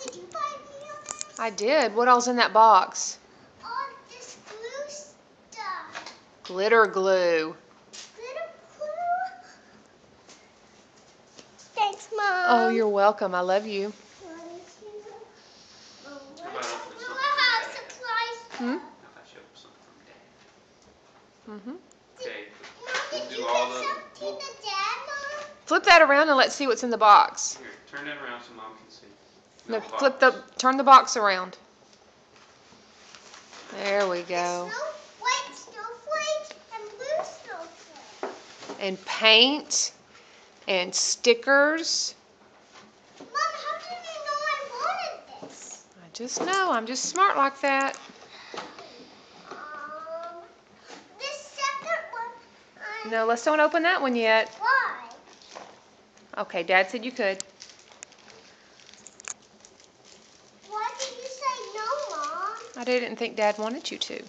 did you buy me all that? I did. What else in that box? All this glue stuff. Glitter glue. Glitter glue? Thanks, Mom. Oh, you're welcome. I love you. Hmm? Mm-hmm. Okay. Mom, did you get something to Dad, Mom? Flip that around and let's see what's in the box. Here, turn that around so Mom can see. No, turn the box around. There we go. White snowflakes and blue snowflakes. And paint and stickers. Mom, how did you know I wanted this? I just know. I'm just smart like that. This second one. No, let's don't open that one yet. Why? Okay, Dad said you could. Why did you say no, Mom? I didn't think Dad wanted you to.